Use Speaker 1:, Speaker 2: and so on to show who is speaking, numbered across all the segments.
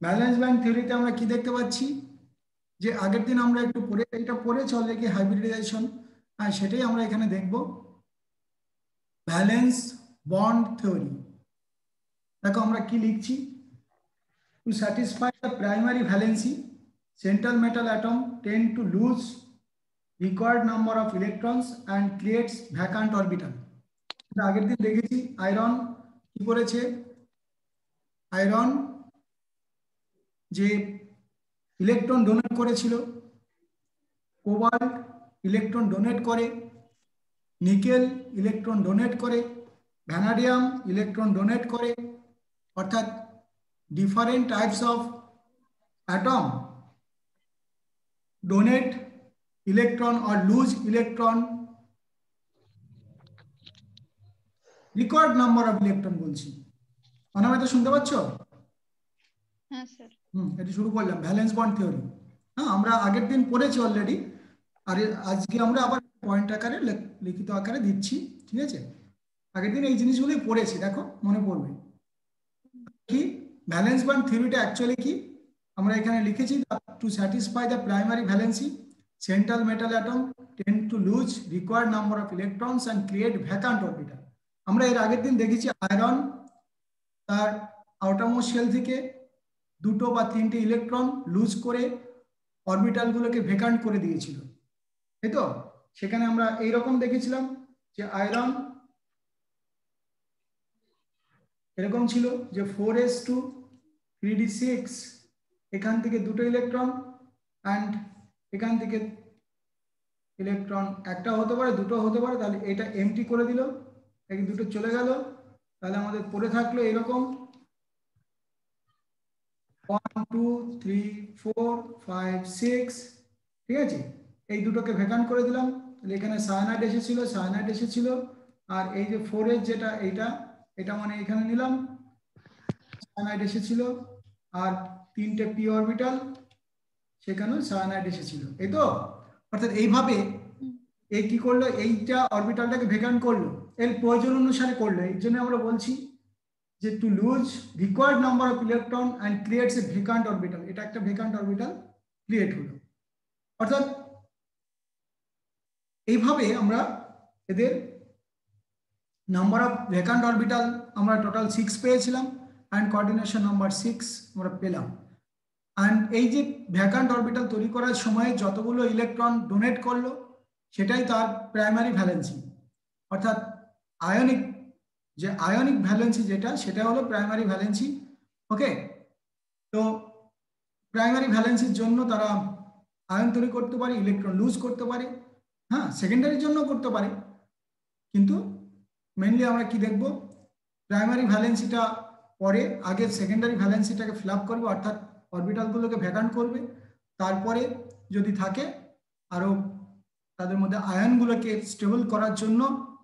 Speaker 1: Valence band থিওরিতে আমরা কি দেখতে পাচ্ছি, যে আগের দিন আমরা একটু পড়ে এটা পড়েছি অলরেডি হাইব্রিডাইজেশন, আর সেটাই আমরা এখানে দেখব। ভ্যালেন্স বন্ড থিওরি, দেখো আমরা কি লিখছি, to satisfy the primary valency central metal atom tend to lose required number of electrons and creates vacant orbital। আগের দিন দেখেছি আয়রন কি করেছে, আয়রন যে ইলেকট্রন ডোনেট করেছিল, কোবাল্ট ইলেকট্রন ডোনেট করে, নিকেল ইলেকট্রন ডোনেট করে, ভ্যানাডিয়াম ইলেকট্রন ডোনেট করে, অর্থাৎ different types of atom donate electron or lose electron, required number of electron বলছি। অনামিকা শুনতে পাচ্ছ?
Speaker 2: হ্যাঁ স্যার।
Speaker 1: এটা শুরু করলাম ভ্যালেন্স বন্ড থিওরি। হ্যাঁ, আমরা আগের দিন পড়েছি অলরেডি, আর আজকে আমরা আবার পয়েন্ট আকারে লিখিত আকারে দিচ্ছি, ঠিক আছে? আগের দিন এই জিনিসগুলোই পড়েছি, দেখো মনে পড়বে কি। ভ্যালেন্স বন্ড থিওরিটা অ্যাকচুয়ালি কি আমরা এখানে লিখেছি, to satisfy the primary valency central metal atom tend to lose required number of electrons and create vacant orbital. আমরা এর আগের দিন দেখেছি আয়রন তার আউটারমোস্ট শেল থেকে দুটো বা তিনটে ইলেকট্রন লুজ করে অরবিটালগুলোকে ভ্যাকান্ট করে দিয়েছিল, তাই তো? সেখানে আমরা এইরকম দেখেছিলাম যে আয়রন এরকম ছিল যে 4s2 3d6, এখান থেকে দুটো ইলেকট্রন অ্যান্ড এখান থেকে ইলেকট্রন একটা হতে পারে দুটো হতে পারে, তাহলে এটা এমটি করে দিল, এই দুটো চলে গেল, তাহলে আমাদের পড়ে থাকলো এরকম 1 2 3 4 5 6, ঠিক আছে? এই দুটোকে ভ্যাকান্ট করে দিলাম, তাহলে এখানে সায়ানাইড এসেছিল, সায়ানাইড এসেছিল, আর এই যে 4 যেটা এইটা, এটা মানে এখানে নিলাম সায়ানাইড এসেছিল, আর তিনটে পি অরবিটাল সেখানেও সায়ানাইড এসেছিল, এই তো? অর্থাৎ এইভাবে এই কি করলো, এইটা অরবিটালটাকে ভ্যাকান্ট করলো, এর প্রয়োজন অনুসারে করলো। এই জন্য আমরা বলছি যে to lose required number of electron and creates A vacant orbital, এটা একটা ভ্যাকান্ট অরবিটাল ক্রিয়েট হলো। অর্থাৎ এইভাবে আমরা এদের নাম্বার অফ ভ্যাকান্ট অরবিটাল আমরা টোটাল 6 পেয়েছিলাম, অ্যান্ড কোঅর্ডিনেশন নাম্বার 6 আমরা পেলাম। অ্যান্ড এই যে ভ্যাকান্ট অরবিটাল তৈরি করার সময় যতগুলো ইলেকট্রন ডোনেট করলো সেটাই তার প্রাইমারি ভ্যালেন্সি, অর্থাৎ আয়নিক যে আয়নিক ভ্যালেন্সি যেটা, সেটা হলো প্রাইমারি ভ্যালেন্সি। ওকে, তো প্রাইমারি ভ্যালেন্সির জন্য তারা আয়ন তৈরি করতে পারে, ইলেকট্রন লুজ করতে পারে, হ্যাঁ সেকেন্ডারির জন্য করতে পারে, কিন্তু মেনলি আমরা কি দেখব, প্রাইমারি ভ্যালেন্সিটা পরে আগে সেকেন্ডারি ভ্যালেন্সিটাকে ফিল আপ করবে, অর্থাৎ অরবিটালগুলোকে ভ্যাকান্ট করবে, তারপরে যদি থাকে আরো তাদের মধ্যে আয়নগুলোকে স্টেবল করার জন্য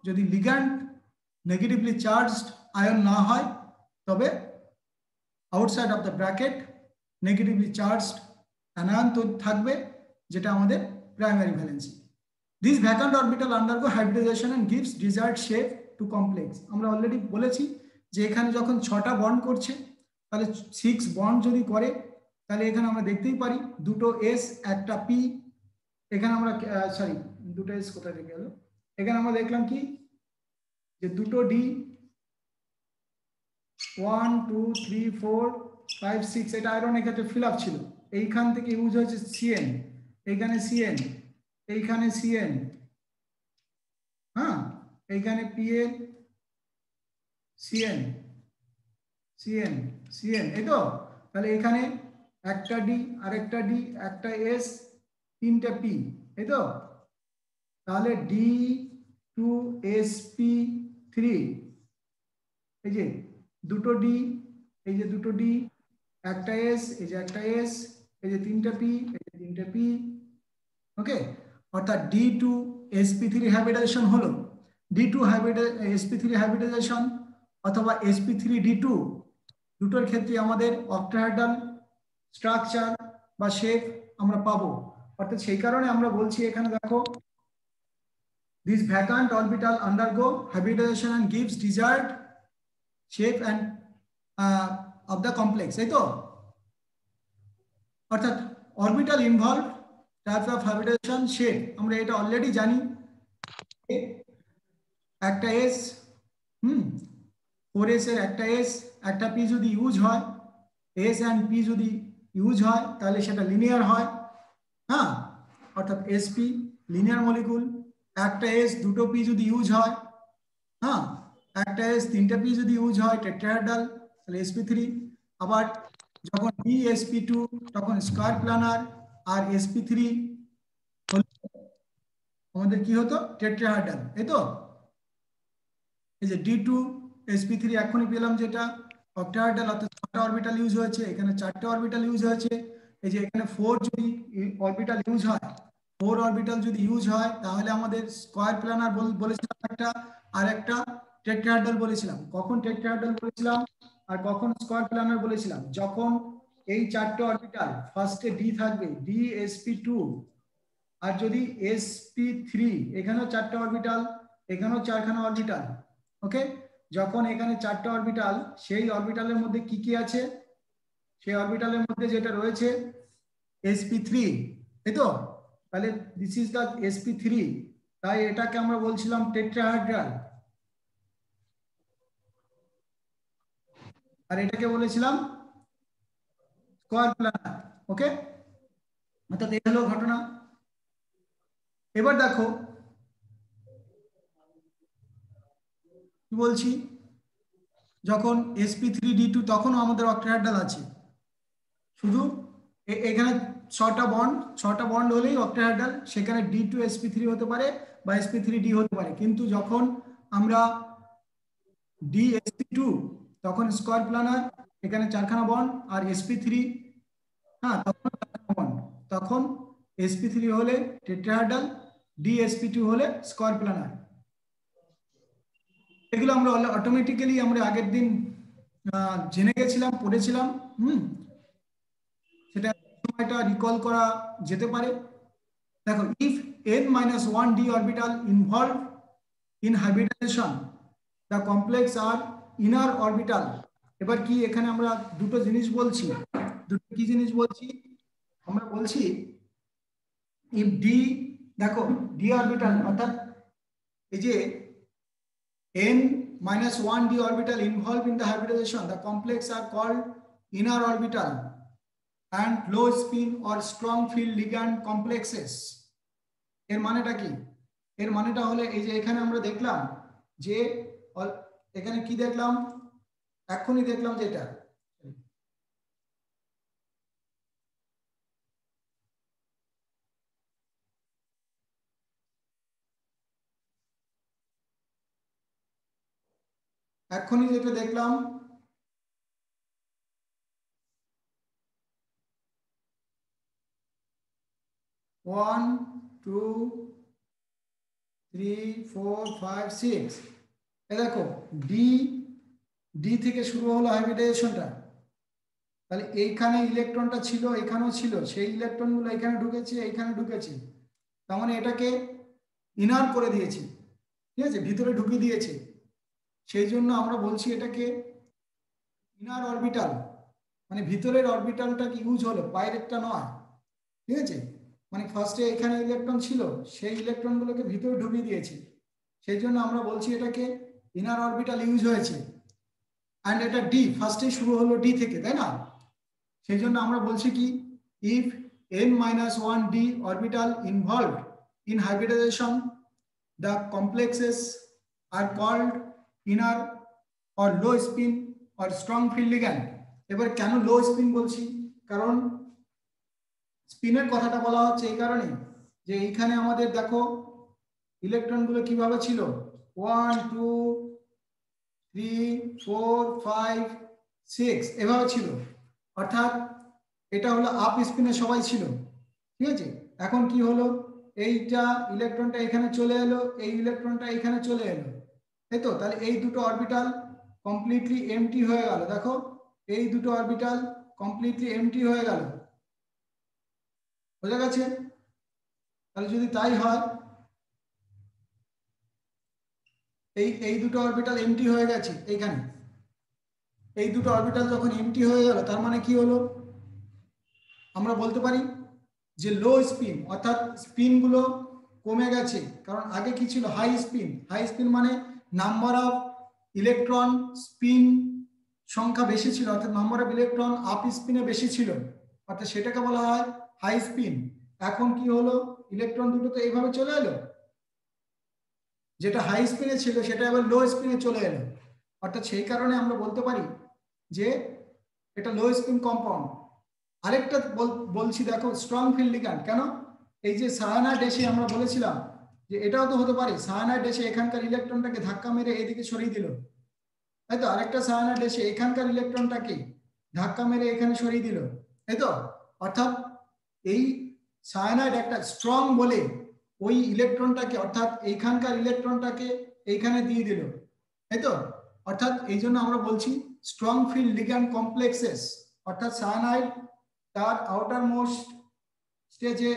Speaker 1: যদি লিগ্যান্ড নেগেটিভলি চার্জড আয়ন না হয়, তবে outside of the bracket negatively charged anion তো থাকবে, যেটা আমাদের primary valency. This vacant orbital undergo hybridisation and gives desired shape to complex. আমরা অলরেডি বলেছি যে এখানে যখন 6টা বন্ড করছে, তাহলে 6 বন্ড যদি করে, তাহলে এখানে আমরা দেখতেই পারি দুটো এস একটা পি, এখানে আমরা সরি দুটো এস কোথায় থেকে গেল, এখানে আমরা দেখলাম কি যে দুটো ডি 1 2 3 4 5 6, এটা আয়রন এক্ষেত্রে ফিল আপ ছিল, এইখান থেকে ইউজ হয়েছে সিএন, এইখানে সিএন, এইখানে সিএন, হ্যাঁ এইখানে পিএল সিএন সিএন সিএন, এই তো? তাহলে এখানে একটা ডি আরেকটা ডি একটা এস তিনটা পি, এই তো? তাহলে D two S P three, এই যে দুটো ডি, এই যে দুটো ডি একটা এস, এই যে একটা এস, এই যে তিনটা পি, এই যে তিনটা পি। ওকে, অর্থাৎ ডি টু sp3 হাইব্রিডাইজেশন হলো, d2 sp3 হাইব্রিডাইজেশন অথবা sp3d2, দুটোর ক্ষেত্রে আমাদের অক্টাহেড্রাল স্ট্রাকচার বা শেপ আমরা পাবো। অর্থাৎ সেই কারণে আমরা বলছি এখানে দেখো, this vacant orbital undergo hybridisation and gives desired shape and of the complex, এই তো? অর্থাৎ orbital involve types of habitation shade আমরা এটা অলরেডি জানি। একটা এস 4s এর একটা এস একটা পি যদি ইউজ হয়, এস অ্যান্ড পি যদি ইউজ হয় তাহলে সেটা লিনিয়ার হয়। হ্যাঁ, অর্থাৎ এসপি লিনিয়ার মলিকুল। একটা এস দুটো পি যদি ইউজ হয়, হ্যাঁ, একটা এস তিনটা পি যদি ইউজ হয় টেট্রাহেড্রাল, তাহলে sp3। আবার যখন dsp2 তখন স্কয়ার প্ল্যানার, আর sp3 আমাদের কি হতো টেট্রাহেড্রাল, এই তো। এই যে d2 sp3 এখনই পেলাম যেটা অক্টাহেড্রাল, অর্থাৎ 6টা অরবিটাল ইউজ হয়েছে, এখানে 4টে অরবিটাল ইউজ হয়েছে। এই যে এখানে 4 যদি অরবিটাল ইউজ হয়, 4 অরবিটাল যদি ইউজ হয় তাহলে আমাদের স্কয়ার প্ল্যানার বলেছিলাম একটা, আর একটা টেট্রাহেড্রাল বলেছিলাম। কখন টেট্রাহেড্রাল বলেছিলাম আর কখন স্কয়ার প্ল্যানার বলেছিলাম? যখন এই 4টে অরবিটাল ফার্স্টে ডি থাকবে, dsp2, আর যদি sp3, এখানেও 4টে অরবিটাল, এখানেও 4খানা অরবিটাল। ওকে, যখন এখানে 4টে অরবিটাল, সেই অরবিটালের মধ্যে কি কি আছে? সেই অরবিটালের মধ্যে যেটা রয়েছে sp3, এই তো। তাহলে দিস ইজ দ্য sp3, তাই এটাকে আমরা বলছিলাম টেট্রাহেড্রাল, আর এটাকে বলেছিলাম স্কয়ার প্ল্যানার। ওকে, অর্থাৎ এই হলো ঘটনা। এবার দেখো কি বলছি, যখন sp3d2 তখনও আমাদের অক্টাহেড্রাল আছে, শুধু এখানে 6টা বন্ড হলেই অক্টাহেড্রাল, সেখানে d2sp3 হতে পারে বা sp3d হতে পারে। কিন্তু যখন আমরা dsp2 তখন স্কয়ার প্ল্যানার, এখানে 4খানা বন্ড, আর sp3, হ্যাঁ, তখন 4খানা বন্ড, তখন sp3 হলে টেট্রাহেড্রাল, dsp2 হলে স্কয়ার প্ল্যানার। এগুলো আমরা অটোমেটিক্যালি আমরা আগের দিন জেনে গেছিলাম, পড়েছিলাম। সেটা সময়টা রিকল করা যেতে পারে। দেখো, if n-1 d orbital involved in hybridization, the complex are inner orbital। এবার কি এখানে আমরা দুটো জিনিস বলছি, দুটো কি জিনিস বলছি? আমরা বলছি ইফ ডি, দেখো ডি অরবিটাল, অর্থাৎ এই যে n-1 d orbital involved in the hybridization, the complex are called inner orbital and low spin or strong field ligand complexes। এর মানেটা কি? এর মানেটা হলে এই যে এখানে আমরা দেখলাম যে এখানে কি দেখলাম, এখনই দেখলাম যেটা দেখলাম, 1 2 3 4 5 6, এ দেখো ডি, ডি থেকে শুরু হলো হাইব্রিডাইজেশনটা। তাহলে এইখানে ইলেকট্রনটা ছিল, এখানেও ছিল, সেই ইলেকট্রনগুলো এখানে ঢুকেছে, এইখানে ঢুকেছে, তার মানে এটাকে ইনার করে দিয়েছে, ঠিক আছে, ভিতরে ঢুকিয়ে দিয়েছে। সেই জন্য আমরা বলছি এটাকে ইনার অরবিটাল, মানে ভিতরের অরবিটালটা কি ইউজ হলো, বাইরেরটা নয়, ঠিক আছে। মানে ফার্স্টে এখানে ইলেকট্রন ছিল, সেই ইলেকট্রনগুলোকে ভিতরে ঢুকিয়ে দিয়েছে, সেই জন্য আমরা বলছি এটাকে ইনার অরবিটাল ইউজ হয়েছে। অ্যান্ড এটা ডি, ফার্স্টে শুরু হলো ডি থেকে, তাই না? সেই জন্য আমরা বলছি কি, if n-1 d orbital involved in hybridization, the complexes are called inner or low spin or strong field ligand। এবার কেন লো স্পিন বলছি? কারণ স্পিনের কথাটা বলা হচ্ছে এই কারণে যে এইখানে আমাদের দেখো ইলেকট্রনগুলো কিভাবে ছিল, 1 2 3 4 5 6 এভাবে ছিল, অর্থাৎ এটা হলো আপ স্পিনে সবাই ছিল, ঠিক আছে। এখন কি হলো, এইটা ইলেকট্রনটা এখানে চলে এলো, এই ইলেকট্রনটা এখানে চলে এলো, তাই তো। তাহলে এই দুটো অরবিটাল কমপ্লিটলি এমটি হয়ে গেল, দেখো এই দুটো অরবিটাল কমপ্লিটলি এমটি হয়ে গেল, বোঝা গেছে? তাহলে যদি তাই হয়, এই দুটো অরবিটাল এমটি হয়ে গেছে এইখানে, এই দুটো অরবিটাল যখন এমটি হয়ে গেল তার মানে কি হলো, আমরা বলতে পারি যে লো স্পিন, অর্থাৎ স্পিন গুলো কমে গেছে। কারণ আগে কি ছিল? High spin. হাই স্পিন মানে নাম্বার অফ ইলেকট্রন স্পিন সংখ্যা বেশি ছিল, অর্থাৎ নাম্বার অফ ইলেকট্রন আপ স্পিনে বেশি ছিল, অর্থাৎ সেটাকে বলা হয় হাই স্পিন। এখন কি হলো? ইলেকট্রন দুটো তো এইভাবে চলে এলো, যেটা হাই স্পিনে ছিল সেটা এবার লো স্পিনে চলে এলো, অর্থাৎ সেই কারণে আমরা বলতে পারি যে এটা লো স্পিন কম্পাউন্ড। আরেকটা বলছি দেখো, স্ট্রং ফিল্ড লিগ্যান্ড। কেন? এই যে সায়ানাইড এসে আমরা বলেছিলাম যে এটাও তো হতে পারে, সায়ানাইড এসে এখানকার ইলেকট্রনটাকে ধাক্কা মেরে এদিকে সরিয়ে দিল, তাই তো? আরেকটা সায়ানাইড এসে এখানকার ইলেকট্রনটাকে ধাক্কা মেরে এখানে সরিয়ে দিল, তাই তো? অর্থাৎ এই সায়ানাইড একটা স্ট্রং বলে ওই ইলেকট্রনটাকে, অর্থাৎ এইখানকার ইলেকট্রনটাকে এইখানে দিয়ে দিল, তাই তো? অর্থাৎ এই জন্য আমরা বলছি স্ট্রং ফিল্ড লিগ্যান্ড কমপ্লেক্সেস, অর্থাৎ সায়ানাইড তার আউটার মোস্ট স্টেজে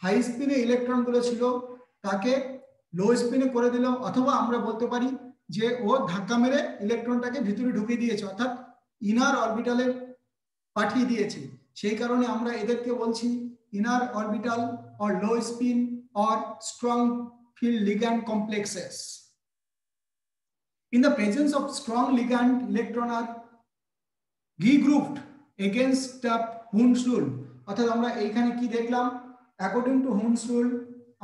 Speaker 1: হাই স্পিনে ইলেকট্রন গুলো ছিল তাকে লো স্পিনে করে দিল, অথবা আমরা বলতে পারি যে ও ধাক্কা মেরে ইলেকট্রনটাকে ভিতরে ঢুকিয়ে দিয়েছে, অর্থাৎ ইনার অরবিটালে পাঠিয়ে দিয়েছে। সেই কারণে আমরা এদেরকে বলছি inner orbital or low spin or strong field ligand complexes. In the presence of strong ligand, electron are regrouped against the Hund's rule. অর্থাৎ আমরা এইখানে কি দেখলাম? অ্যাকর্ডিং টু Hund's rule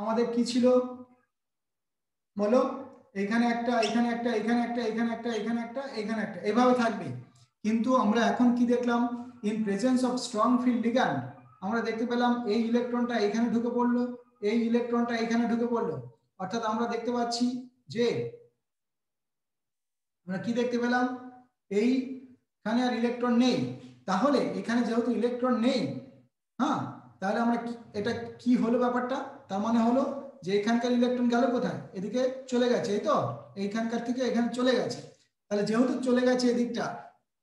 Speaker 1: আমাদের কি ছিল বলো? এখানে একটা, এখানে একটা, এখানে একটা, এখানে একটা, এখানে একটা, এখানে একটা, এভাবে থাকবে। কিন্তু আমরা এখন কি দেখলাম? In presence of strong field ligand আমরা দেখতে পেলাম এই ইলেকট্রনটা এখানে ঢুকে পড়লো, এই ইলেকট্রনটা এখানে ঢুকে পড়লো, অর্থাৎ আমরা দেখতে পাচ্ছি যে আমরা কি দেখতে পেলাম? এইখানে আর ইলেকট্রন নেই। তাহলে এখানে যেহেতু ইলেকট্রন নেই, হ্যাঁ, তাহলে আমরা এটা কি হলো ব্যাপারটা? তার মানে হলো যে এখানকার ইলেকট্রন গেল কোথায়? এদিকে চলে গেছে, এই তো? এইখানকার থেকে এখানে চলে গেছে। তাহলে যেহেতু চলে গেছে এদিকটা,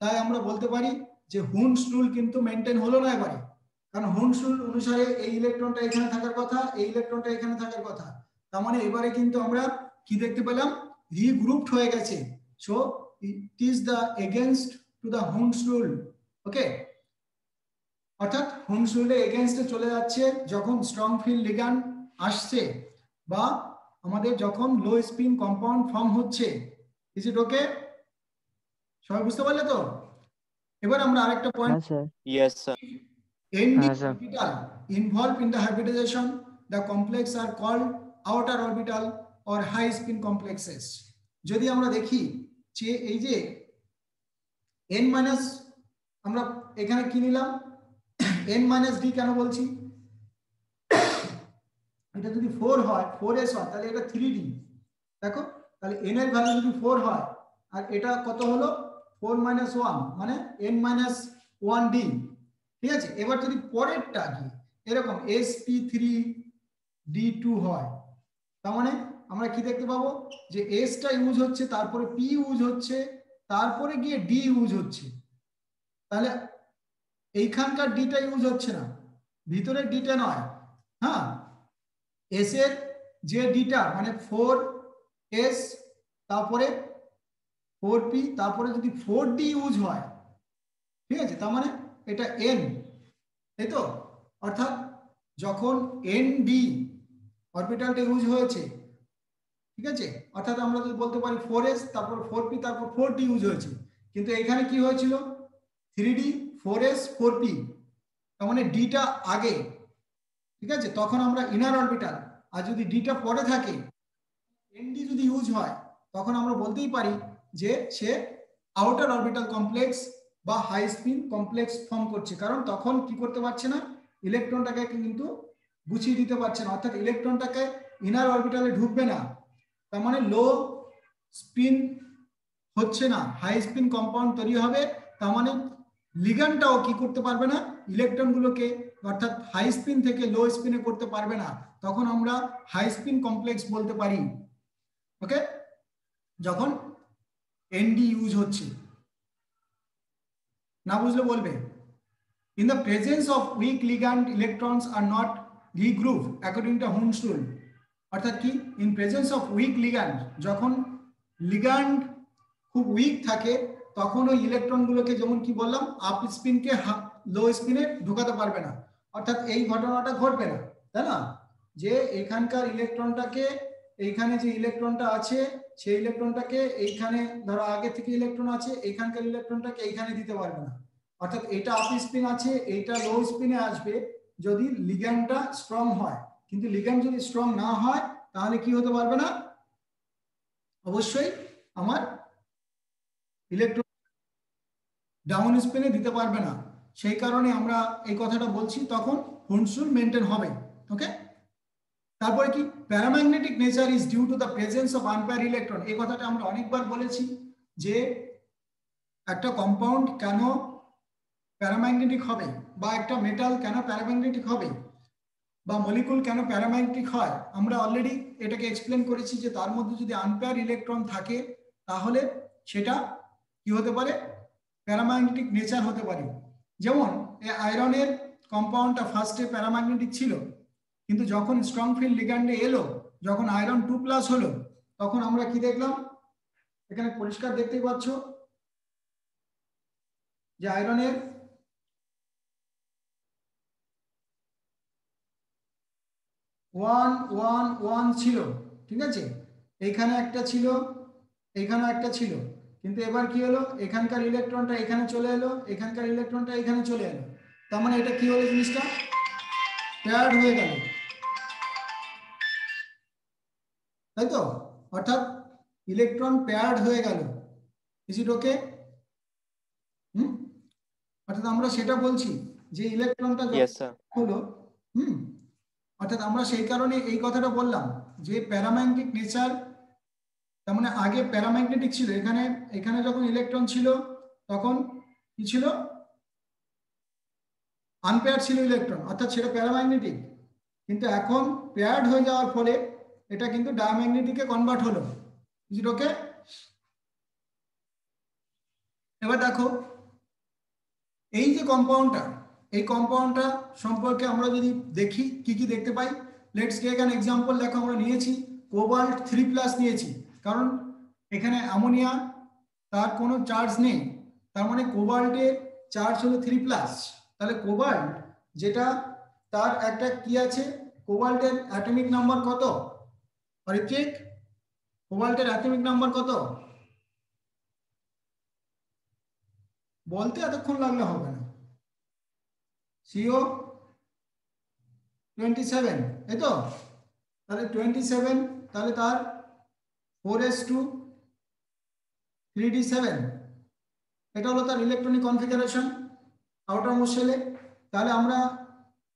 Speaker 1: তাই আমরা বলতে পারি যে হুন্ডস রুল কিন্তু মেনটেন হলো না এবারে। কারণ হুন্ডস রুল অনুসারে এই ইলেকট্রনটা এখানে থাকার কথা, এই ইলেকট্রনটা এখানে থাকার কথা। তার মানে এবারে কিন্তু আমরা কি দেখতে পেলাম? রিগ্রুপড হয়ে গেছে। So it is the against to the Hund's rule. Okay, অর্থাৎ হুন্ডস রুলের এগেইনস্টে চলে যাচ্ছে যখন স্ট্রং ফিল্ড লিগ্যান্ড আসছে বা আমাদের যখন লো স্পিন কম্পাউন্ড ফর্ম হচ্ছে। ইজ ইট ওকে? সবাই বুঝতে পারলে তো? এবার আমরা আরেকটা point,
Speaker 3: Yes, sir.
Speaker 1: ND orbital involved in the hybridization, the complex are called outer orbital or high spin complexes. যদি আমরা দেখি যে এই যে n মাইনাস, আমরা এখানে কি নিলাম? n মাইনাস d কেন বলছি? এটা যদি 4 হয়, 4s হয়, তাহলে এটা 3d। দেখো, তাহলে n এর ভ্যালু যদি 4 হয় আর এটা কত হলো? 4 - 1 মানে n - 1d। ঠিক আছে? এবার যদি পরেরটা কি এরকম sp3d2 হয়, তার মানে আমরা কি দেখতে পাবো? যে s টা ইউজ হচ্ছে, তারপরে p ইউজ হচ্ছে, তারপরে গিয়ে d ইউজ হচ্ছে। তাহলে এইখানকার d টা ইউজ হচ্ছে না, ভিতরের d টা নয়। হ্যাঁ, s এর যে d টা মানে 4s, তারপরে 4p, তারপরে যদি 4d ইউজ হয়, ঠিক আছে, তার মানে এটা n, তাই তো? অর্থাৎ যখন ND অরবিটালটা ইউজ হয়েছে, ঠিক আছে, অর্থাৎ আমরা যদি বলতে পারি 4s, তারপর 4p, তারপর 4d ইউজ হয়েছে, কিন্তু এখানে কি হয়েছিল? 3d 4s 4p, তার মানে d টা আগে, ঠিক আছে, তখন আমরা ইনার অরবিটাল। আর যদি d টা পরে থাকে, ND যদি ইউজ হয়, তখন আমরা বলতেই পারি যে সে আউটার অরবিটাল কমপ্লেক্স বা হাই স্পিন কমপ্লেক্স ফর্ম করছে, কারণ তখন কি করতে পারছে না? ইলেকট্রনটাকে কিন্তু গুছিয়ে দিতে পারছে না, অর্থাৎ ইলেকট্রনটাকে ইনার অরবিটালে ঢুকবে না। তার মানে লো স্পিন হচ্ছে না, হাই স্পিন কম্পাউন্ড তৈরি হবে। তার মানে লিগ্যান্ডটাও কি করতে পারবে না? ইলেকট্রনগুলোকে, অর্থাৎ হাই স্পিন থেকে লো স্পিনে করতে পারবে না। তখন আমরা হাই স্পিন কমপ্লেক্স বলতে পারি। ওকে, যখন ND ইউজ হচ্ছে। না বুঝলে বলবে। In the presence of weak ligand, electrons are not regrouped according to Hund's rule. অর্থাৎ কি? in presence of weak ligand, যখন লিগ্যান্ড খুব উইক থাকে তখন ওই ইলেকট্রনগুলোকে যেমন কি বললাম আপ স্পিনকে লো স্পিনে ঢোকাতে পারবে না, অর্থাৎ এই ঘটনাটা ঘটবে না, তাই না? যে এখানকার ইলেকট্রনটাকে, এইখানে যে ইলেকট্রনটা আছে সেই ইলেকট্রনটাকে এইখানে ধরো আগে থেকে ইলেকট্রন আছে, এইখানকার ইলেকট্রনটাকে এইখানে দিতে পারবে না, অর্থাৎ এটা আপ স্পিন আছে, এইটা লো স্পিনে আসবে যদি লিগ্যান্ডটা স্ট্রং হয়। কিন্তু লিগ্যান্ড যদি স্ট্রং না হয় তাহলে কি হতে পারবে না, অবশ্যই আমার ইলেকট্রন ডাউন স্পিনে দিতে পারবে না। সেই কারণে আমরা এই কথাটা বলছি, তখন হুন্ডসুল মেনটেন হবে। ওকে, তারপরে কি paramagnetic nature is due to the presence of unpair electron. এই কথাটা আমরা অনেকবার বলেছি যে একটা কম্পাউন্ড কেন প্যারাম্যাগনেটিক হবে, বা একটা মেটাল কেন প্যারাম্যাগনেটিক হবে, বা মলিকুল কেন প্যারাম্যাগনেটিক হয়, আমরা অলরেডি এটাকে এক্সপ্লেন করেছি যে তার মধ্যে যদি আনপেয়ার ইলেকট্রন থাকে তাহলে সেটা কি হতে পারে, প্যারাম্যাগনেটিক নেচার হতে পারে। যেমন এই আয়রনের কম্পাউন্ডটা ফার্স্টে প্যারাম্যাগনেটিক ছিল, কিন্তু যখন স্ট্রং ফিল্ড লিগ্যান্ডে এলো, যখন আয়রন 2+ হলো, তখন আমরা কি দেখলাম, এখানে পরিষ্কার দেখতেই পাচ্ছ যে আয়রনের 1 1 1 ছিল, ঠিক আছে, এইখানে একটা ছিল, এইখানে একটা ছিল, কিন্তু এবার কি হলো, এখানকার ইলেকট্রনটা এখানে চলে এলো, এখানকার ইলেকট্রনটা এখানে চলে এলো, তার মানে এটা কি হলো, জিনিসটা পেয়ার্ড হয়ে গেল, তাই তো? অর্থাৎ ইলেকট্রন পেয়ার্ড হয়ে গেল। ইজ ইট ওকে? হুম, অর্থাৎ আমরা সেটা বলছি যে ইলেকট্রনটা
Speaker 3: Yes, sir.
Speaker 1: হলো, হুম, অর্থাৎ আমরা সেই কারণে এই কথাটা বললাম যে প্যারাম্যাগনেটিক নেচার, তার মানে আগে প্যারাম্যাগনেটিক ছিল, এখানে এখানে যখন ইলেকট্রন ছিল তখন কি ছিল, আনপেয়ার ছিল ইলেকট্রন, অর্থাৎ সেটা প্যারাম্যাগনেটিক, কিন্তু এখন পেয়ার্ড হয়ে যাওয়ার ফলে এটা কিন্তু ডায়াম্যাগনেটিকে কনভার্ট হলো। ইজ ইট ওকে? এবার দেখো এই যে কম্পাউন্ডটা, এই কম্পাউন্ডটা সম্পর্কে আমরা যদি দেখি কি কি দেখতে পাই, লেটস টেক অ্যান এক্সাম্পল। দেখো আমরা নিয়েছি কোবাল্ট 3+ নিয়েছি, কারণ এখানে অ্যামোনিয়া তার কোনো চার্জ নেই, তার মানে কোবাল্টের চার্জ হলো 3+। তাহলে কোবাল্ট যেটা, তার একটা কি আছে, কোবাল্টের অ্যাটমিক নাম্বার কত অরিত্রিক? কোবাল্টের অ্যাটমিক নাম্বার কত বলতে এতক্ষণ লাগলে হবে না। CO 27, এই তো? তাহলে 27, তাহলে তার 4s2 3d7, এটা হলো তার ইলেকট্রনিক কনফিগারেশন আউটার মোস্ট শেলে। তাহলে আমরা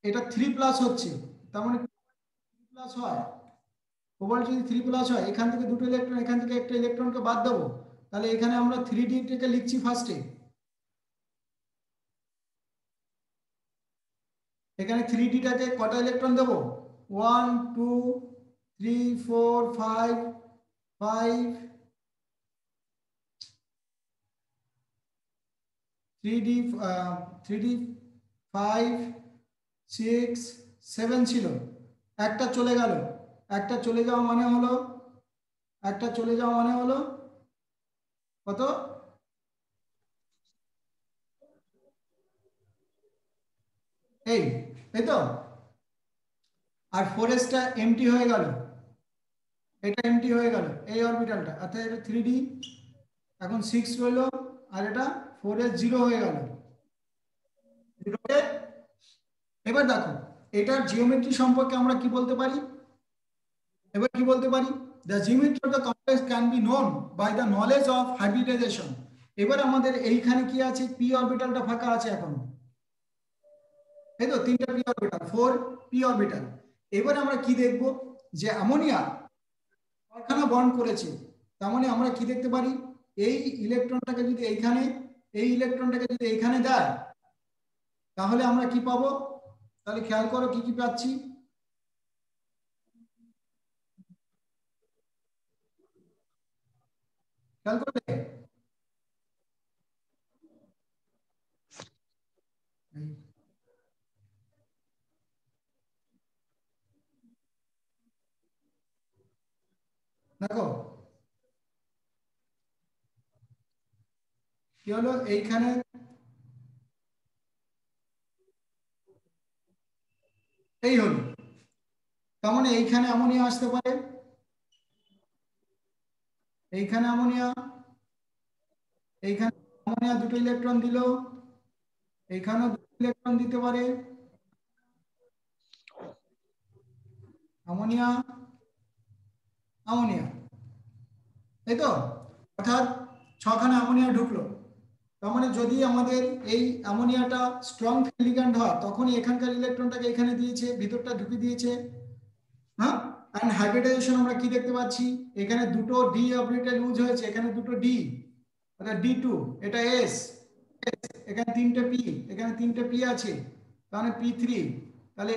Speaker 1: এটা 3+ হচ্ছে, তার মানে 3+ হয়, কোবাল্ট যদি 3+ হয়, এখান থেকে দুটো ইলেকট্রন, এখান থেকে একটা ইলেকট্রনকে বাদ দেবো, তাহলে এখানে আমরা 3d কে লিখছি ফার্স্টে, এখানে 3dটাকে কটা ইলেকট্রন দেবো, 1 2 3 4 5 5 3d 3d 5 6 7 ছিল, একটা চলে গেল, একটা চলে যাওয়া মানে হলো, একটা চলে যাওয়া মানে হলো কত, এই, তাই তো? আর 4s এমটি হয়ে গেল, এটা এমটি হয়ে গেল এই অরবিটালটা, অর্থাৎ এটা 3d, এখন 6 রইল, আর এটা 4s 0 হয়ে গেল। এবার দেখো এটার জিওমেট্রি সম্পর্কে আমরা কি বলতে পারি, এবার কি বলতে পারি, the geometry of the complex can be known by the knowledge of hybridisation. এবার আমাদের এইখানে কি আছে, পি অরবিটালটা ফাঁকা আছে এখন, এই তো 3টা পি অরবিটাল, 4p অরবিটাল। এবার আমরা কি দেখব, যে অ্যামোনিয়া কয়খানা বন্ড করেছে, তার মানে আমরা কি দেখতে পারি, এই ইলেকট্রনটাকে যদি এইখানে, এই ইলেকট্রনটাকে যদি এইখানে দেয়, তাহলে আমরা কি পাবো, তাহলে খেয়াল করো কি কি পাচ্ছি, খেয়াল করবে, দেখো কি হলো এইখানে এই হলো, তার মানে এইখানে অ্যামোনিয়া আসতে পারে, এইখানে অ্যামোনিয়া, এইখানে অ্যামোনিয়া দুটো ইলেকট্রন দিল, এইখানেও দুটো ইলেকট্রন দিতে পারে, অ্যামোনিয়া অ্যামোনিয়া, তাই তো, অর্থাৎ ছখানে অ্যামোনিয়া ঢুকলো। তার মানে যদি আমাদের এই অ্যামোনিয়াটা স্ট্রং লিগ্যান্ড হয় তখনই এখানকার ইলেকট্রনটাকে এখানে দিয়েছে, ভিতরটা ঢুকিয়ে দিয়েছে। হ্যাঁ, এন্ড হাইব্রিডাইজেশন আমরা কি দেখতে পাচ্ছি, এখানে দুটো ডি অরবিটাল ইউজ হয়েছে, এখানে দুটো ডি, অর্থাৎ ডি2, এটা এস, এখানে তিনটে পি, এখানে তিনটে পি আছে, তাহলে পি3, তাহলে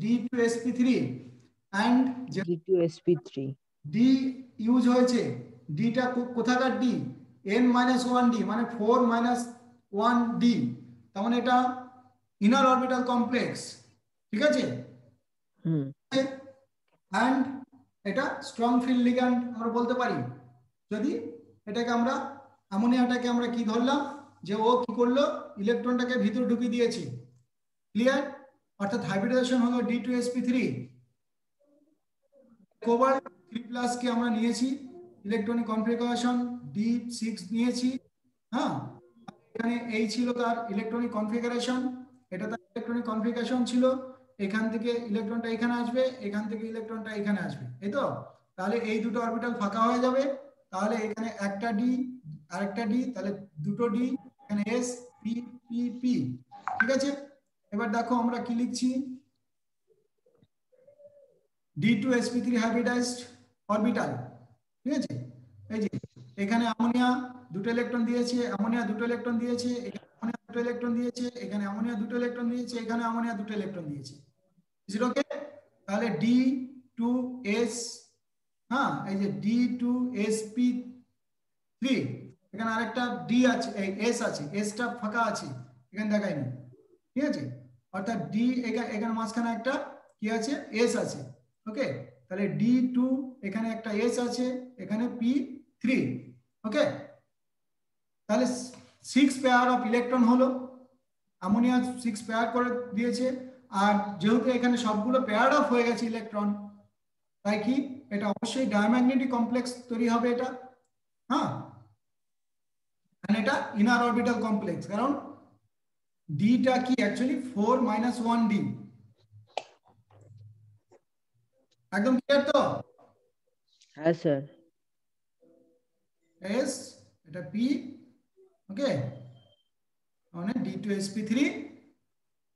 Speaker 1: D2sp3, এন্ড যে
Speaker 3: D2sp3
Speaker 1: ডি ইউজ হয়েছে, ডিটা কোথাকার ডি, n-1d মানে 4-1d, তার মানে এটা ইনার অরবিটাল কমপ্লেক্স, ঠিক আছে,
Speaker 3: হুম
Speaker 1: এন্ড এটা স্ট্রং ফিল্ড লিগ্যান্ড আমরা বলতে পারি। যদি এটাকে আমরা অ্যামোনিয়াটাকে আমরা কি ধরলাম যে ও কি করলো, ইলেকট্রনটাকে ভিতর ঢুকিয়ে দিয়েছে, ক্লিয়ার, অর্থাৎ হাইব্রিডাইজেশন হলো D2sp3। কোবাল্ট 3+ কে আমরা নিয়েছি, ইলেকট্রনিক কনফিগারেশন D6 নিয়েছি। হ্যাঁ, এখানে এই ছিল তার ইলেকট্রনিক কনফিগারেশন, এটা তার ইলেকট্রনিক কনফিগারেশন ছিল, এখান থেকে ইলেকট্রনটা এখানে আসবে, এখান থেকে ইলেকট্রনটা এখানে আসবে, এই তো, তাহলে এই দুটো অরবিটাল ফাঁকা হয়ে যাবে, তাহলে এখানে একটা ডি আরেকটা ডি, তাহলে দুটো ডি, এখানে এস পি পি পি, ঠিক আছে। এবার দেখো আমরা কি লিখছি, D2sp3 হাইব্রিডাইজড অরবিটাল, ঠিক আছে, এই যে এখানে অ্যামোনিয়া দুটো ইলেকট্রন দিয়েছে, অ্যামোনিয়া দুটো ইলেকট্রন দিয়েছে, এখানে অ্যামোনিয়া দুটো ইলেকট্রন দিয়েছে, এখানে অ্যামোনিয়া দুটো ইলেকট্রন দিয়েছে, এখানে অ্যামোনিয়া দুটো ইলেকট্রন দিয়েছে, ওকে, তাহলে D2s, হ্যাঁ এই যে D2sp3, এখানে আরেকটা ডি আছে, এই এস আছে, এসটা ফাঁকা আছে, এখানে দেখায়নি, ঠিক আছে, অর্থাৎ ডি এখানে মাঝখানে একটা কি আছে, এস আছে, ওকে, তাহলে D2, এখানে একটা এস আছে, এখানে P3, ওকে, তাহলে 6 পেয়ার অফ ইলেকট্রন হলো, অ্যামোনিয়া 6 পেয়ার করে দিয়েছে, আর যেহেতু এখানে সবগুলো পেয়ার অফ হয়ে গেছে ইলেকট্রন, তাই কি এটা অবশ্যই ডায়াম্যাগনেটিক কমপ্লেক্স তৈরি হবে এটা। হ্যাঁ, এটা ইনার অরবিটাল কমপ্লেক্স, কারণ ডিটা কি অ্যাকচুয়ালি 4-1d, একদম ক্লিয়ার তো,
Speaker 3: হ্যাঁ স্যার
Speaker 1: এস এটা পি, ওকে, মানে D2sp3,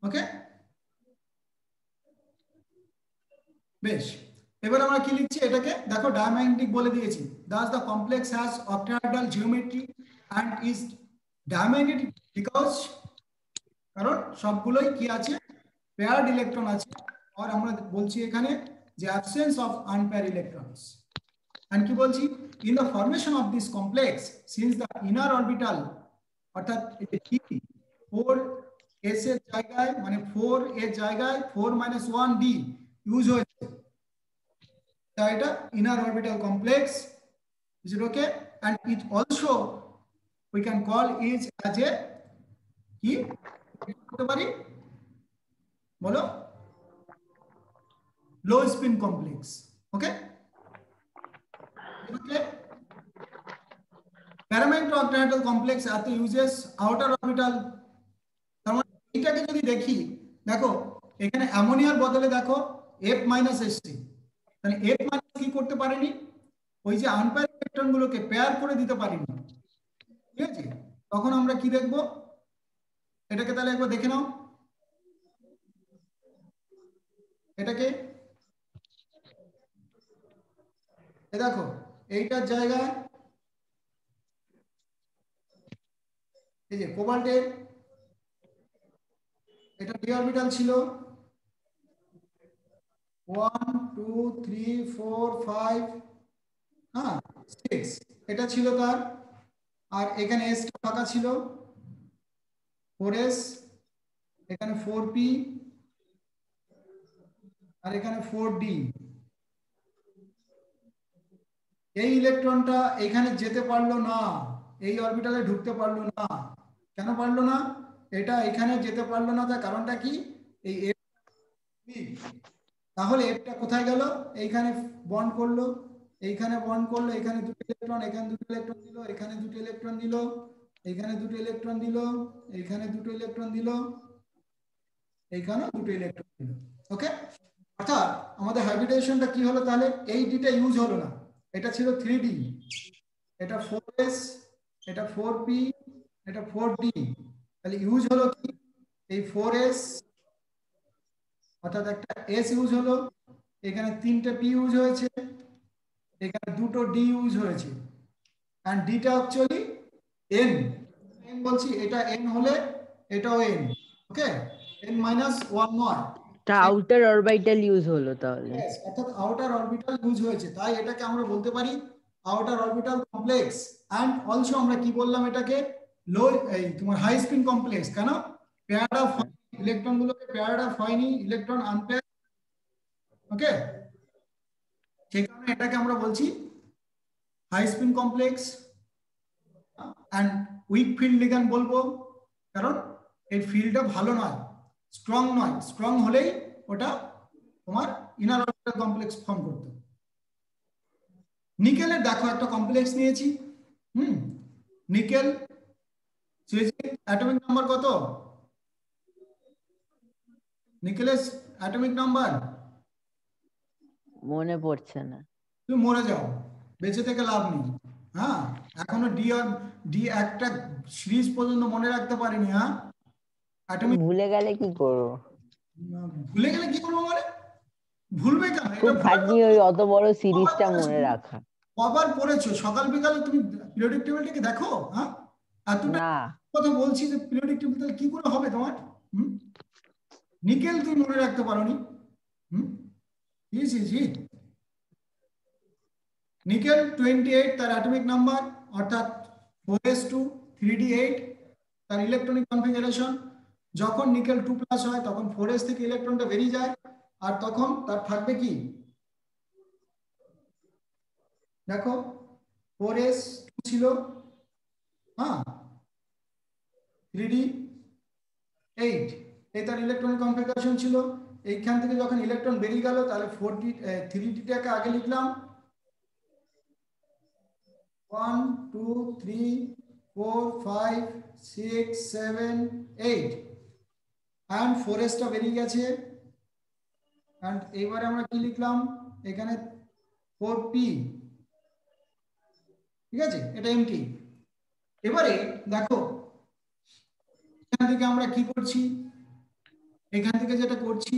Speaker 1: ওকে, বেশ, এবার আমরা কি লিখছি, এটাকে দেখো ডায়াম্যাগনেটিক বলে দিয়েছি, thus the complex has octahedral geometry and is diamagnetic because, কারণ সবগুলোই কি আছে, পেয়ার্ড ইলেকট্রন আছে, আর আমরা বলছি এখানে যে absence of unpair electrons, and কি বলছি, in the formation of this complex since the inner orbital, অর্থাৎ এই যে D 4s এর জায়গায় মানে 4 এর জায়গায় 4-1d ইউজ হয়েছে, তাই এটা inner orbital complex, is it okay, and it also we can call it as a কি করতে পারি বলো, low spin complex, okay, okay, paramagnetic octahedral complex at the uses outer orbital, তার মানে এটাকে যদি দেখি, দেখো এখানে অ্যামোনিয়ার বদলে দেখো F- এসছে, তাহলে F- কি করতে পারেনি, ওই যে আনপেয়ার ইলেকট্রন গুলোকে পেয়ার করে দিতে পারেনি, ঠিক আছে, তখন আমরা কি দেখব, এটাকে তাহলে একবার দেখে নাও, এটাকে দেখো এইটার জায়গায় এই যে কোবাল্টের এটা ডি অরবিটাল ছিল 1 2 3 4 5, হ্যাঁ 6, এটা ছিল তার, আর এখানে এস ফাঁকা ছিল 4s, এখানে 4p, আর এখানে 4d, এই ইলেকট্রনটা এখানে যেতে পারলো না, এই অরবিটালে ঢুকতে পারলো না। কেন পারলো না? এটা এখানে যেতে পারলো না, তার কারণটা কি? এই F তাহলে এফটা কোথায় গেল? এইখানে বন্ড করলো, এইখানে বন্ড করলো, এখানে দুটো ইলেকট্রন, এখানে দুটো ইলেকট্রন দিল, এখানে দুটো ইলেকট্রন দিল, এখানে দুটো ইলেকট্রন দিল, এখানে দুটো ইলেকট্রন দিল, এইখানে দুটো ইলেকট্রন দিল। ওকে, অর্থাৎ আমাদের হাইব্রিডাইজেশনটা কি হলো তাহলে? এই ডিটা ইউজ হলো না, এটা ছিল 3D, এটা 4s, এটা 4p, এটা 4d। তাহলে ইউজ হলো কি? এই 4s, অর্থাৎ একটা s ইউজ হলো, এখানে তিনটে p ইউজ হয়েছে, এখানে দুটো d ইউজ হয়েছে, এন্ড ডিটা অ্যাকচুয়ালি n n বলছি, এটা n হলে এটাও n। ওকে, n - 1 নয়,
Speaker 3: তা আউটার অরবিটাল ইউজ হলো তাহলে।
Speaker 1: yes, অর্থাৎ আউটার অরবিটাল ইউজ হয়েছে, তাই এটাকে আমরা বলতে পারি outer orbital complex. And also আমরা কি বললাম এটাকে? লো, এই তোমার হাই স্পিন কমপ্লেক্স। কেন? পেয়ার অফ ইলেকট্রন গুলোকে পেয়ার অফ হয়নি, ইলেকট্রন আনপেয়ার। ওকে, সেই কারণে এটাকে আমরা বলছি high spin complex. And weak field ligand বলবো, কারণ এর ফিল্ডটা ভালো নয়, স্ট্রং নয়। স্ট্রং হলেই ওটা তোমার ইনার অরবিটাল কমপ্লেক্স ফর্ম করতো। নিকেলের দেখো একটা কমপ্লেক্স নিয়েছি, নিকেল অ্যাটমিক নাম্বার কত? নিকেলের অ্যাটমিক নাম্বার
Speaker 3: মনে পড়ছে না।
Speaker 1: তুমি মরে যাও, বেঁচে থেকে লাভ নেই। হ্যাঁ, এখনো ডি আর ডি একটা সিরিজ পর্যন্ত মনে রাখতে পারিনি। হ্যাঁ, অ্যাটমিক
Speaker 3: ভুলে গেলে কি করবো?
Speaker 1: ভুলে গেলে কি করবো মানে? ভুলবে কেন?
Speaker 3: খুব
Speaker 1: এটা
Speaker 3: খাটনি ওই অত বড় সিরিজটা মনে রাখা।
Speaker 1: কবার পড়েছো? সকাল বিকালে তুমি পিরিয়ডিক টেবিলটাকে দেখো? হ্যাঁ, এতটা
Speaker 3: না,
Speaker 1: কথা বলছি যে পিরিয়ডিক টেবিল তাহলে কি করে হবে তোমার? নিকেল তুমি মনে রাখতে পারোনি? জি জি জি। নিকেল 28 তার অ্যাটমিক নাম্বার, অর্থাৎ 4s2 3d8 তার ইলেকট্রনিক কনফিগারেশন। যখন নিকেল 2+ হয় তখন 4s থেকে ইলেকট্রনটা বেরিয়ে যায়, আর তখন তার থাকবে কি? দেখো 4s2 ছিল, হ্যাঁ, 3d8 এই তার ইলেকট্রনিক কনফিগারেশন ছিল। এইখান থেকে যখন ইলেকট্রন বেরিয়ে গেল তাহলে 3d টাকে আগে লিখলাম 1 2 3 4 5 6 7 8, and 4s টা বেরিয়ে গেছে। and এবারে আমরা কি লিখলাম এখানে? 4p, ঠিক আছে, এটা এমটি। এবারে দেখো এখান থেকে আমরা কি করছি, এখান থেকে যেটা করছি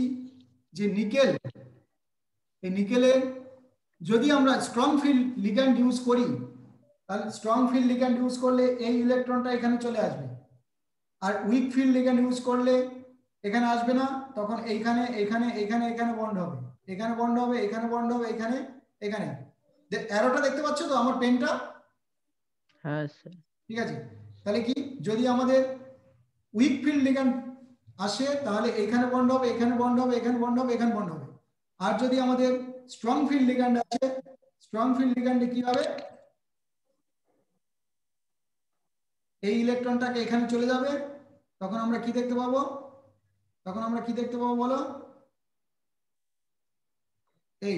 Speaker 1: যে নিকেল, এই নিকেলের যদি আমরা স্ট্রং ফিল্ড লিগ্যান্ড ইউজ করি, তাহলে স্ট্রং ফিল্ড লিগ্যান্ড ইউজ করলে এই ইলেকট্রনটা এখানে চলে আসবে, আর উইক ফিল্ড লিগ্যান্ড ইউজ করলে এখানে আসবে না। তখন এইখানে এখানে এখানে এখানে বন্ড হবে, এখানে বন্ড হবে, এখানে বন্ড হবে, এখানে এখানে। অ্যারোটা দেখতে পাচ্ছ তো আমার পেনটা?
Speaker 3: হ্যাঁ স্যার।
Speaker 1: ঠিক আছে, তাহলে কি যদি আমাদের উইক ফিল্ড লিগ্যান্ড আসে তাহলে এখানে বন্ড হবে, এখানে বন্ড হবে, এখানে বন্ড হবে, এখানে বন্ড হবে। আর যদি আমাদের স্ট্রং ফিল্ড লিগ্যান্ড আসে, স্ট্রং ফিল্ড লিগ্যান্ডে কি হবে? এই ইলেকট্রনটাকে এখানে চলে যাবে, তখন আমরা কি দেখতে পাবো? তখন আমরা কি দেখতে পাবো বলো? এই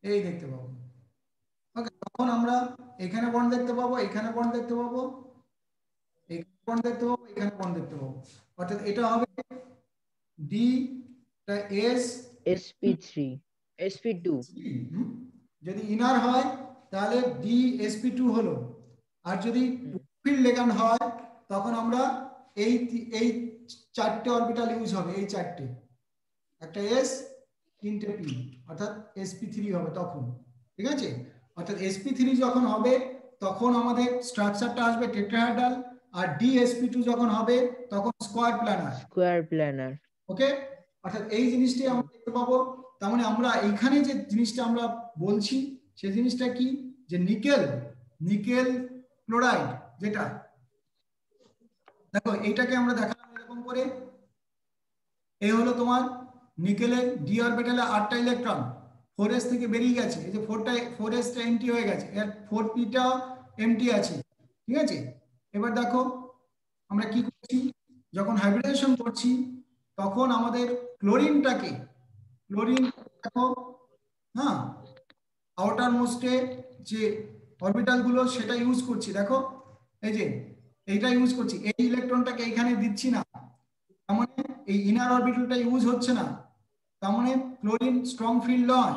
Speaker 1: এই দেখতে পাবো। ওকে, তখন আমরা এখানে বন্ড দেখতে পাবো, এখানে বন্ড দেখতে পাবো, এখানে বন্ড দেখতে পাবো, এখানে বন্ড দেখতে পাবো। অর্থাৎ এটা হবে ডি এস
Speaker 3: sp3 sp2।
Speaker 1: যদি ইনার হয় তাহলে ডি sp2 হলো, আর যদি ফিল্ড লিগ্যান্ড হয় তখন আমরা এই এই চারটে অরবিটাল ইউজ হবে, এই চারটে, একটা এস, তিনটে পি, অর্থাৎ sp3 হবে তখন। ঠিক আছে, অর্থাৎ sp3 যখন হবে তখন আমাদের স্ট্রাকচারটা আসবে টেট্রাহেড্রাল, আর dsp2 যখন হবে তখন square planar.
Speaker 3: Square planar.
Speaker 1: Okay, অর্থাৎ এই জিনিসটাই আমরা দেখতে পাবো। তার মানে আমরা এইখানে যে জিনিসটা আমরা বলছি সেই জিনিসটা কি, যে নিকেল, নিকেল ক্লোরাইড যেটা, দেখো এইটাকে আমরা দেখালাম এরকম করে। এই হলো তোমার নিকেলের ডি অরবিটালে 8টা ইলেকট্রন, 4s থেকে বেরিয়ে গেছে, এই যে 4s টা এমটি হয়ে গেছে, এর 4p টা এমটি আছে, ঠিক আছে। এবার দেখো আমরা কি করছি, যখন হাইব্রিডেশন করছি তখন আমাদের ক্লোরিনটাকে, ক্লোরিন দেখো, হ্যাঁ, আউটার মোস্টে যে অরবিটাল গুলো সেটা ইউজ করছি, দেখো এই যে এইটা ইউজ করছি, এই ইলেকট্রনটাকে এইখানে দিচ্ছি না, তার মানে এই ইনার অরবিটালটা ইউজ হচ্ছে না, তার মানে ক্লোরিন স্ট্রং ফিল্ড নয়,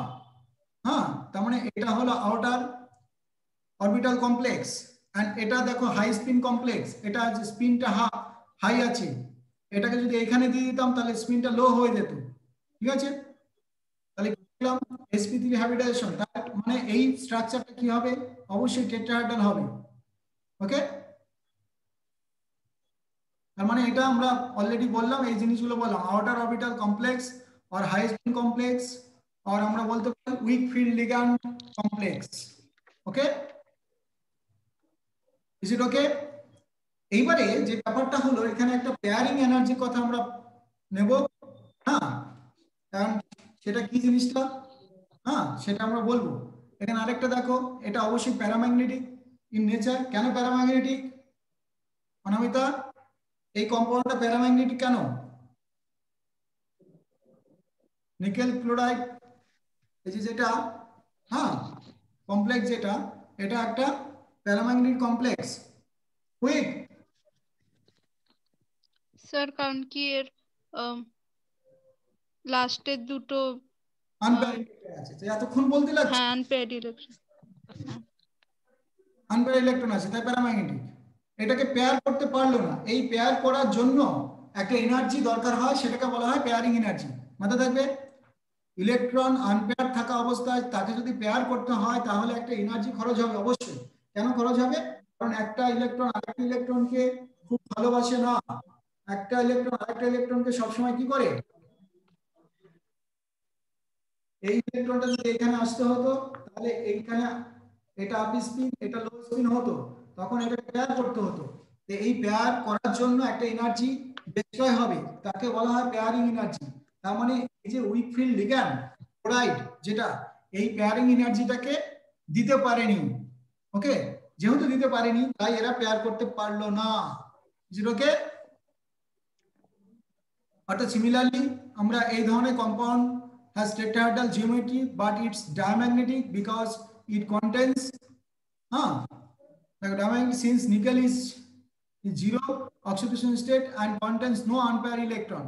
Speaker 1: হ্যাঁ, তার মানে এটা হলো আউটার অরবিটাল কমপ্লেক্স। এন্ড এটা দেখো হাই স্পিন কমপ্লেক্স, এটা স্পিনটা হাই আছে, এটাকে যদি এখানে দিয়ে দিতাম তাহলে স্পিনটা লো হয়ে যেত, ঠিক আছে। তাহলে কি করলাম, sp3 হাইব্রিডাইজেশন, তার মানে এই স্ট্রাকচারটা কি হবে, অবশ্যই টেট্রাহেড্রাল হবে, ওকে। তার মানে এটা আমরা অলরেডি বললাম, এই জিনিসগুলো বললাম, আউটার অরবিটাল কমপ্লেক্স আর হাই স্পিন কমপ্লেক্স, আর আমরা বলতে পারি weak field ligand complex, okay, is it okay. এইবারে যে ব্যাপারটা হলো, এখানে একটা পেয়ারিং এনার্জির কথা আমরা নেব, হ্যাঁ, কারণ সেটা কি জিনিসটা, হ্যাঁ, সেটা আমরা বলবো। এখানে আরেকটা দেখো, এটা অবশ্যই প্যারাম্যাগনেটিক ইন নেচার। কেন প্যারাম্যাগনেটিক অনামিতা, এই কম্পাউন্ডটা প্যারাম্যাগনেটিক কেন? নিকেল ক্লোরাইড, এই যে যেটা, হ্যাঁ, কমপ্লেক্স যেটা, এটা একটা প্যারাম্যাগনেটিক কমপ্লেক্স, কুইক।
Speaker 2: স্যার কারণ কি এর লাস্টের দুটো
Speaker 1: আনপ্যারিড আছে, তো এতক্ষণ বলতে লাগছে
Speaker 2: হ্যাঁ আনপেয়ার্ড ইলেকট্রন। হ্যাঁ
Speaker 1: আনপ্যারিড ইলেকট্রন আছে, তাই প্যারাম্যাগনেটিক। এটাকে পেয়ার করতে পারলো না, এই পেয়ার করার জন্য একটা এনার্জি দরকার হয়, সেটাকে বলা হয় পেয়ারিং এনার্জি। মাথায় থাকবে, ইলেকট্রন আনপেয়ার থাকা অবস্থায় তাকে যদি পেয়ার করতে হয় তাহলে একটা এনার্জি খরচ হবে অবশ্যই। কেন খরচ হবে? কারণ একটা ইলেকট্রন আরেকটা ইলেকট্রনকে খুব ভালোবাসে না, একটা ইলেকট্রন আরেকটা ইলেকট্রনকে সবসময় কি করে, এই ইলেকট্রনটা যদি এখানে আসতে হতো তাহলে এইখানে এটা আপ স্পিন এটা লো স্পিন হতো, তখন এটা পেয়ার করতে হতো। তো এই পেয়ার করার জন্য একটা এনার্জি ডিস্ট্রয় হবে, তাকে বলা হয় পেয়ারিং এনার্জি। তার মানে এই যে উইক ফিল্ড লিগ্যান্ড ক্লোরাইড যেটা, এই পেয়ারিং এনার্জিটাকে দিতে পারেনি, ওকে। যেহেতু দিতে পারেনি তাই এরা পেয়ার করতে পারলো না, জিরোকে। অর্থাৎ সিমিলারলি আমরা এই ধরনের compound has tetrahedral geometry but it's diamagnetic because it contains like diamagnetic since nickel is zero oxidation state and contains no unpaired electron,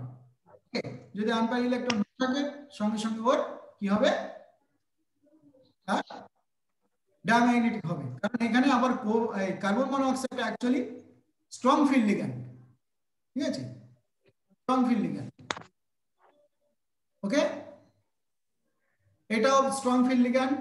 Speaker 1: okay, যদি unpaired electron না থাকে সঙ্গে সঙ্গে ওর কি হবে, ডায়াম্যাগনেটিক হবে, কারণ এখানে আবার carbon monoxide actually strong field ligand, ঠিক আছে, স্ট্রং ফিল্ড লিগ্যান্ড, ওকে। এটাও স্ট্রং ফিল্ড লিগ্যান্ড,